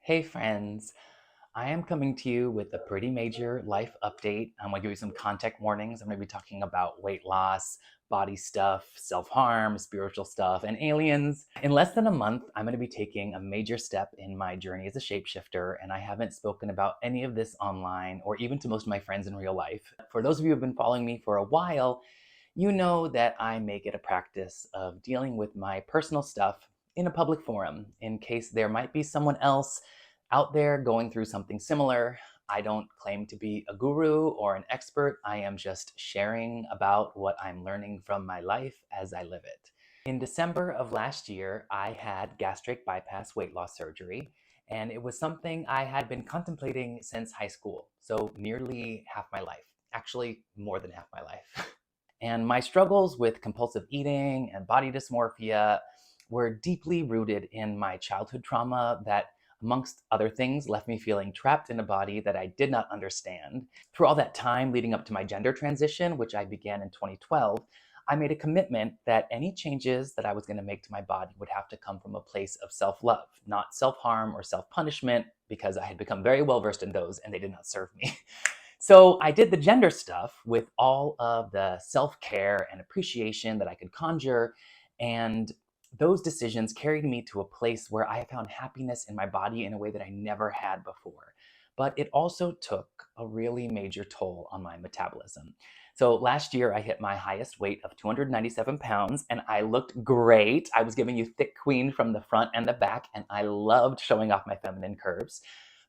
Hey friends, I am coming to you with a pretty major life update. I'm gonna give you some context warnings. I'm gonna be talking about weight loss, body stuff, self-harm, spiritual stuff, and aliens. In less than a month, I'm gonna be taking a major step in my journey as a shapeshifter, and I haven't spoken about any of this online or even to most of my friends in real life. For those of you who have been following me for a while, you know that I make it a practice of dealing with my personal stuff in a public forum in case there might be someone else out there going through something similar. I don't claim to be a guru or an expert. I am just sharing about what I'm learning from my life as I live it. In December of last year, I had gastric bypass weight loss surgery, and it was something I had been contemplating since high school, so nearly half my life, actually more than half my life. And my struggles with compulsive eating and body dysmorphia were deeply rooted in my childhood trauma that, amongst other things, left me feeling trapped in a body that I did not understand. Through all that time leading up to my gender transition, which I began in 2012, I made a commitment that any changes that I was going to make to my body would have to come from a place of self-love, not self-harm or self-punishment, because I had become very well versed in those and they did not serve me. So I did the gender stuff with all of the self-care and appreciation that I could conjure. And those decisions carried me to a place where I found happiness in my body in a way that I never had before. But it also took a really major toll on my metabolism. So last year I hit my highest weight of 297 pounds and I looked great. I was giving you thick queen from the front and the back, and I loved showing off my feminine curves.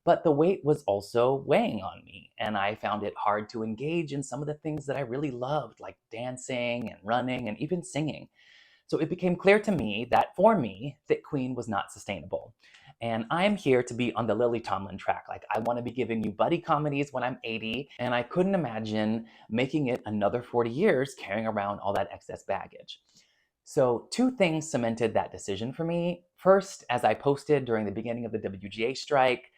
But the weight was also weighing on me, and I found it hard to engage in some of the things that I really loved, like dancing and running and even singing. So it became clear to me that for me, Thick Queen was not sustainable. And I'm here to be on the Lily Tomlin track. Like, I want to be giving you buddy comedies when I'm 80, and I couldn't imagine making it another 40 years carrying around all that excess baggage. So, two things cemented that decision for me. First, as I posted during the beginning of the WGA strike,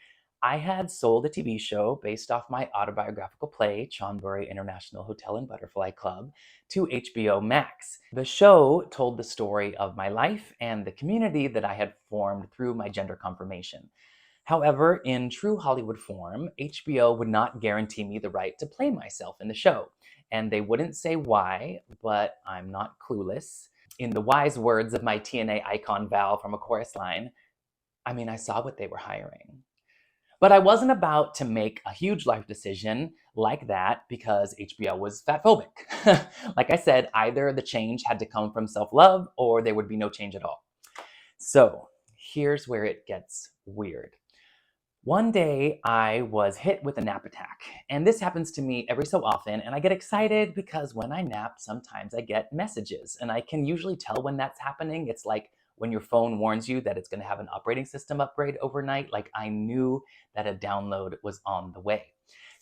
I had sold a TV show based off my autobiographical play, Chonburi International Hotel and Butterfly Club, to HBO Max. The show told the story of my life and the community that I had formed through my gender confirmation. However, in true Hollywood form, HBO would not guarantee me the right to play myself in the show. And they wouldn't say why, but I'm not clueless. In the wise words of my TNA icon Val from a chorus line, I saw what they were hiring. But I wasn't about to make a huge life decision like that because HBO was fatphobic. Like I said, either the change had to come from self-love or there would be no change at all. So here's where it gets weird. One day I was hit with a nap attack, and this happens to me every so often, and I get excited because when I nap, sometimes I get messages, and I can usually tell when that's happening. It's like when your phone warns you that it's going to have an operating system upgrade overnight. Like, I knew that a download was on the way.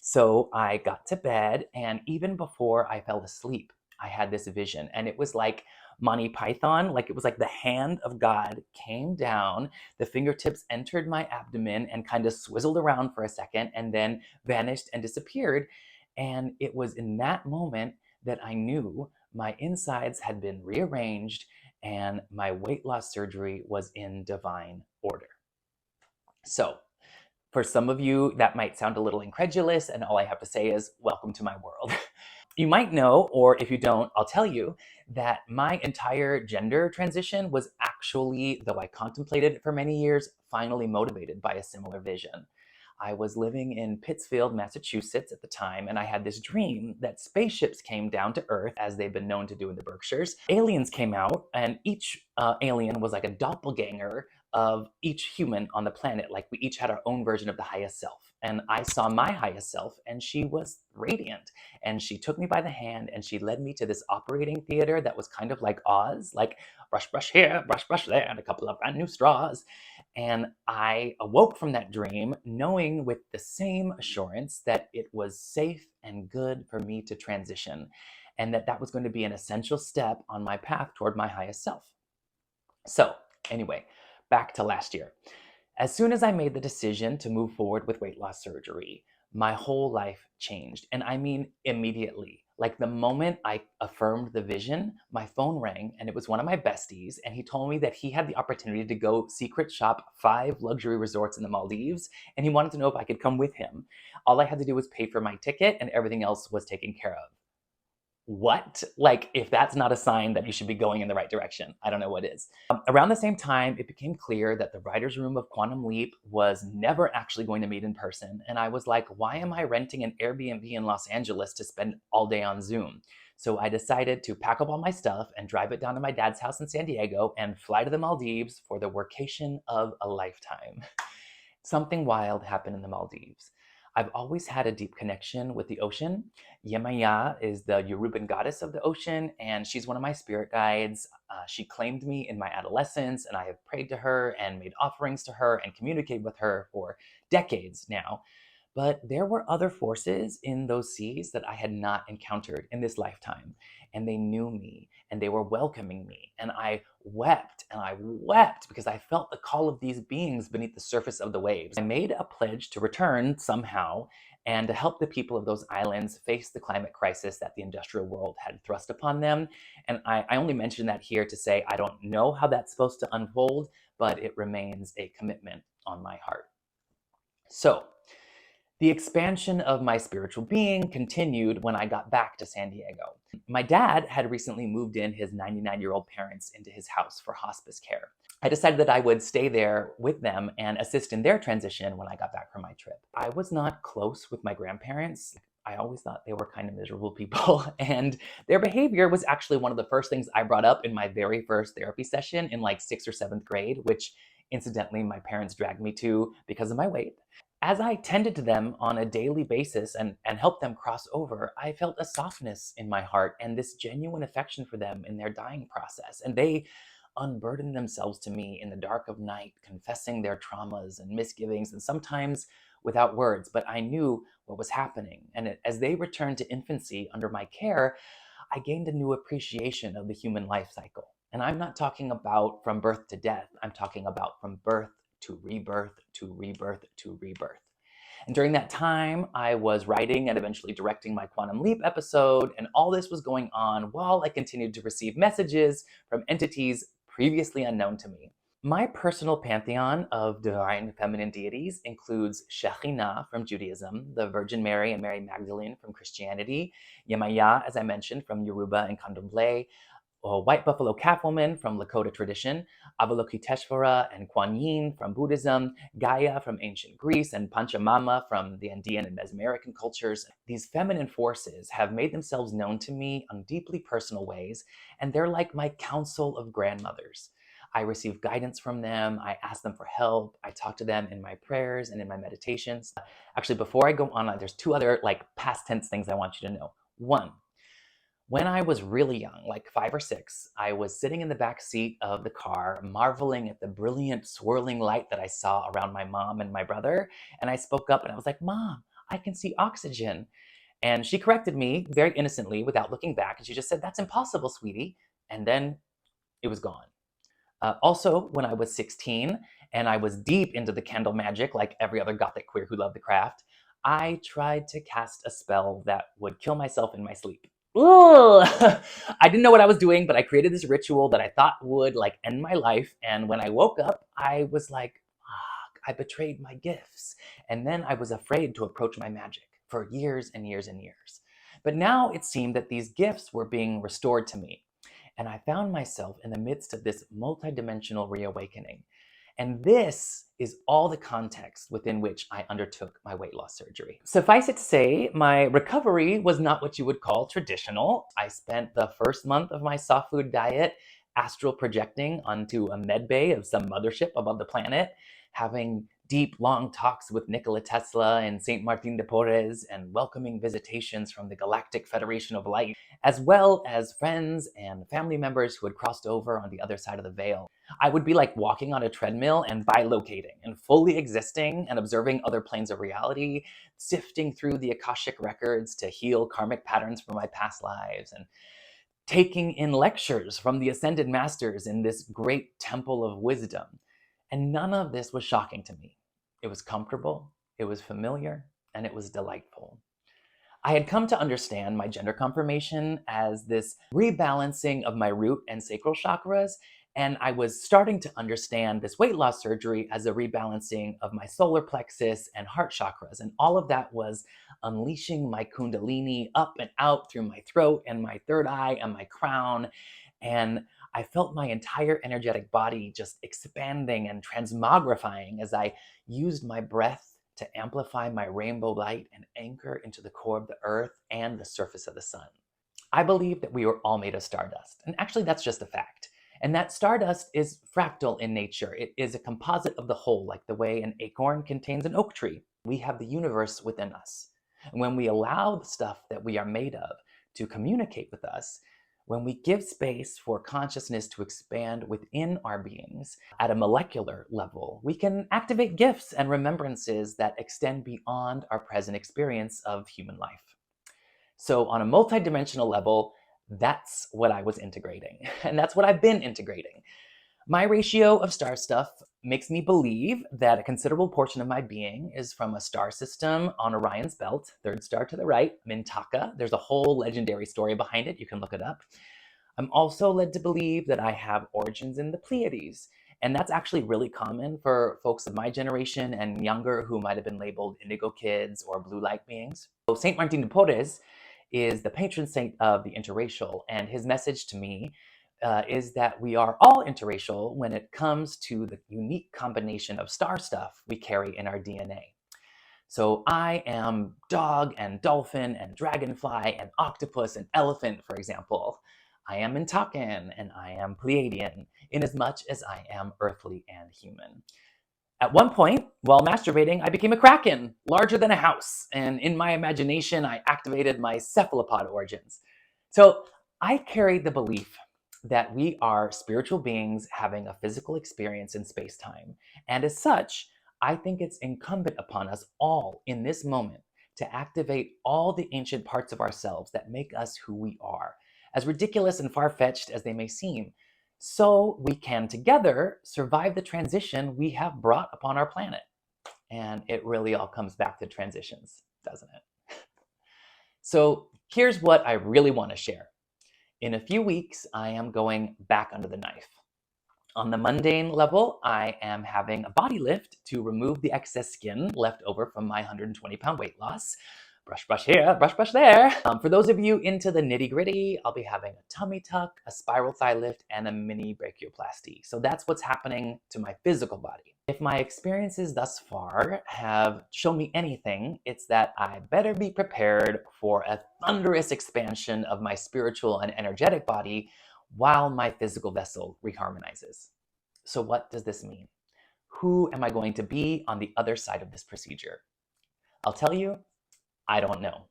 So I got to bed, and even before I fell asleep, I had this vision, and it was like Monty Python. Like, it was like the hand of God came down, the fingertips entered my abdomen and kind of swizzled around for a second and then vanished and disappeared. And it was in that moment that I knew my insides had been rearranged and my weight loss surgery was in divine order. So, for some of you, that might sound a little incredulous, and all I have to say is, welcome to my world. You might know, or if you don't, I'll tell you, that my entire gender transition was actually, though I contemplated it for many years, finally motivated by a similar vision. I was living in Pittsfield, Massachusetts at the time, and I had this dream that spaceships came down to Earth, as they've been known to do in the Berkshires. Aliens came out, and each alien was like a doppelganger of each human on the planet. Like, we each had our own version of the highest self. And I saw my highest self, and she was radiant. And she took me by the hand, and she led me to this operating theater that was kind of like Oz, like brush, brush here, brush there, and a couple of brand new straws. And I awoke from that dream knowing with the same assurance that it was safe and good for me to transition, and that that was going to be an essential step on my path toward my highest self. So, anyway, back to last year. As soon as I made the decision to move forward with weight loss surgery, my whole life changed. And I mean immediately. Like the moment I affirmed the vision, my phone rang and it was one of my besties. And he told me that he had the opportunity to go secret shop 5 luxury resorts in the Maldives. And he wanted to know if I could come with him. All I had to do was pay for my ticket and everything else was taken care of. What? Like, if that's not a sign that you should be going in the right direction, I don't know what is. Around the same time, it became clear that the writer's room of Quantum Leap was never actually going to meet in person. And I was like, why am I renting an Airbnb in Los Angeles to spend all day on Zoom? So I decided to pack up all my stuff and drive it down to my dad's house in San Diego and fly to the Maldives for the workation of a lifetime. Something wild happened in the Maldives. I've always had a deep connection with the ocean. Yemaya is the Yoruban goddess of the ocean, and she's one of my spirit guides. She claimed me in my adolescence, and I have prayed to her and made offerings to her and communicated with her for decades now. But there were other forces in those seas that I had not encountered in this lifetime. And they knew me and they were welcoming me. And I wept because I felt the call of these beings beneath the surface of the waves. I made a pledge to return somehow and to help the people of those islands face the climate crisis that the industrial world had thrust upon them. And I only mention that here to say I don't know how that's supposed to unfold, but it remains a commitment on my heart. So, the expansion of my spiritual being continued when I got back to San Diego. My dad had recently moved in his 99-year-old parents into his house for hospice care. I decided that I would stay there with them and assist in their transition when I got back from my trip. I was not close with my grandparents. I always thought they were kind of miserable people, and their behavior was actually one of the first things I brought up in my very first therapy session in like 6th or 7th grade, which incidentally my parents dragged me to because of my weight. As I tended to them on a daily basis and helped them cross over, I felt a softness in my heart and this genuine affection for them in their dying process. And they unburdened themselves to me in the dark of night, confessing their traumas and misgivings, and sometimes without words. But I knew what was happening. And as they returned to infancy under my care, I gained a new appreciation of the human life cycle. And I'm not talking about from birth to death, I'm talking about from birth to rebirth, to rebirth, to rebirth. And during that time, I was writing and eventually directing my Quantum Leap episode, and all this was going on while I continued to receive messages from entities previously unknown to me. My personal pantheon of divine feminine deities includes Shakina from Judaism, the Virgin Mary and Mary Magdalene from Christianity, Yemaya, as I mentioned, from Yoruba and Candomblé, a white buffalo calf woman from Lakota tradition, Avalokiteshvara and Kuan Yin from Buddhism, Gaia from ancient Greece, and Pachamama from the Andean and Mesomerican cultures. These feminine forces have made themselves known to me in deeply personal ways, and they're like my council of grandmothers. I receive guidance from them, I ask them for help, I talk to them in my prayers and in my meditations. Actually, before I go on, there's 2 other past tense things I want you to know. 1, when I was really young, like 5 or 6, I was sitting in the back seat of the car, marveling at the brilliant swirling light that I saw around my mom and my brother. And I spoke up and I was like, Mom, I can see oxygen. And she corrected me very innocently without looking back. And she just said, That's impossible, sweetie. And then it was gone. Also, when I was 16 and I was deep into the candle magic, like every other gothic queer who loved the craft, I tried to cast a spell that would kill myself in my sleep. Ooh. I didn't know what I was doing, but I created this ritual that I thought would end my life. And when I woke up, I was like, fuck, I betrayed my gifts. And then I was afraid to approach my magic for years and years and years. But now it seemed that these gifts were being restored to me. And I found myself in the midst of this multidimensional reawakening. And this is all the context within which I undertook my weight loss surgery. Suffice it to say, my recovery was not what you would call traditional. I spent the first month of my soft food diet astral projecting onto a med bay of some mothership above the planet, having deep, long talks with Nikola Tesla and St. Martin de Porres, and welcoming visitations from the Galactic Federation of Light, as well as friends and family members who had crossed over on the other side of the veil. I would be like walking on a treadmill and bilocating and fully existing and observing other planes of reality, sifting through the Akashic records to heal karmic patterns from my past lives, and taking in lectures from the ascended masters in this great temple of wisdom. And none of this was shocking to me. It was comfortable, it was familiar, and it was delightful. I had come to understand my gender confirmation as this rebalancing of my root and sacral chakras, and I was starting to understand this weight loss surgery as a rebalancing of my solar plexus and heart chakras. And all of that was unleashing my kundalini up and out through my throat and my third eye and my crown. And I felt my entire energetic body just expanding and transmogrifying as I used my breath to amplify my rainbow light and anchor into the core of the earth and the surface of the sun. I believe that we are all made of stardust. And actually, that's just a fact. And that stardust is fractal in nature. It is a composite of the whole, like the way an acorn contains an oak tree. We have the universe within us. And when we allow the stuff that we are made of to communicate with us, when we give space for consciousness to expand within our beings at a molecular level, we can activate gifts and remembrances that extend beyond our present experience of human life. So on a multidimensional level, that's what I was integrating. And that's what I've been integrating. My ratio of star stuff makes me believe that a considerable portion of my being is from a star system on Orion's belt, third star to the right, Mintaka. There's a whole legendary story behind it. You can look it up. I'm also led to believe that I have origins in the Pleiades. And that's actually really common for folks of my generation and younger who might have been labeled indigo kids or blue light beings. So Saint Martin de Porres is the patron saint of the interracial, and his message to me is that we are all interracial when it comes to the unique combination of star stuff we carry in our DNA. So I am dog and dolphin and dragonfly and octopus and elephant, for example. I am Mintakan and I am Pleiadian, in as much as I am earthly and human. At one point, while masturbating, I became a kraken, larger than a house, and in my imagination, I activated my cephalopod origins. So I carry the belief that we are spiritual beings having a physical experience in space-time, and as such, I think it's incumbent upon us all in this moment to activate all the ancient parts of ourselves that make us who we are, as ridiculous and far-fetched as they may seem, so we can together survive the transition we have brought upon our planet. And it really all comes back to transitions, doesn't it? So here's what I really want to share. In a few weeks, I am going back under the knife. On the mundane level, I am having a body lift to remove the excess skin left over from my 120-pound weight loss. Brush, brush here, brush, brush there. For those of you into the nitty gritty, I'll be having a tummy tuck, a spiral thigh lift, and a mini brachioplasty. So that's what's happening to my physical body. If my experiences thus far have shown me anything, it's that I better be prepared for a thunderous expansion of my spiritual and energetic body while my physical vessel reharmonizes. So what does this mean? Who am I going to be on the other side of this procedure? I'll tell you, I don't know.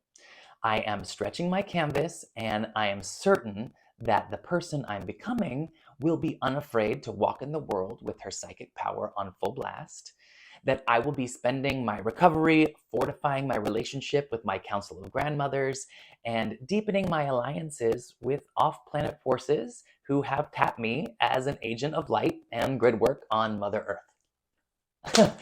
I am stretching my canvas, and I am certain that the person I'm becoming will be unafraid to walk in the world with her psychic power on full blast, that I will be spending my recovery fortifying my relationship with my council of grandmothers and deepening my alliances with off-planet forces who have tapped me as an agent of light and grid work on Mother Earth.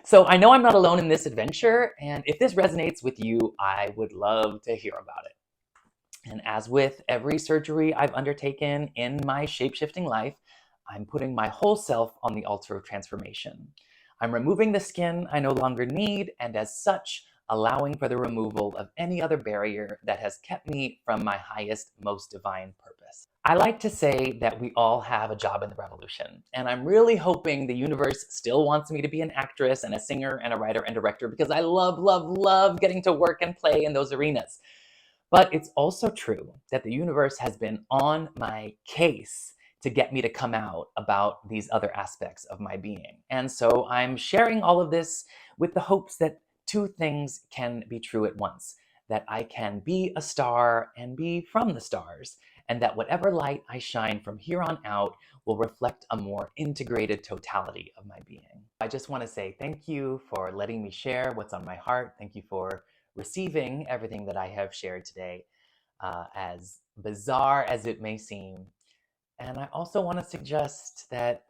So I know I'm not alone in this adventure, and if this resonates with you, I would love to hear about it. And as with every surgery I've undertaken in my shape-shifting life, I'm putting my whole self on the altar of transformation. I'm removing the skin I no longer need, and as such, allowing for the removal of any other barrier that has kept me from my highest, most divine purpose. I like to say that we all have a job in the revolution, and I'm really hoping the universe still wants me to be an actress and a singer and a writer and director because I love, love, love getting to work and play in those arenas. But it's also true that the universe has been on my case to get me to come out about these other aspects of my being. And so I'm sharing all of this with the hopes that two things can be true at once, that I can be a star and be from the stars, and that whatever light I shine from here on out will reflect a more integrated totality of my being. I just want to say thank you for letting me share what's on my heart. Thank you for receiving everything that I have shared today, as bizarre as it may seem. And I also want to suggest that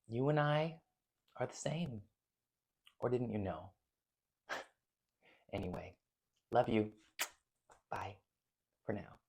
you and I are the same. Or didn't you know? Anyway, love you. Bye for now.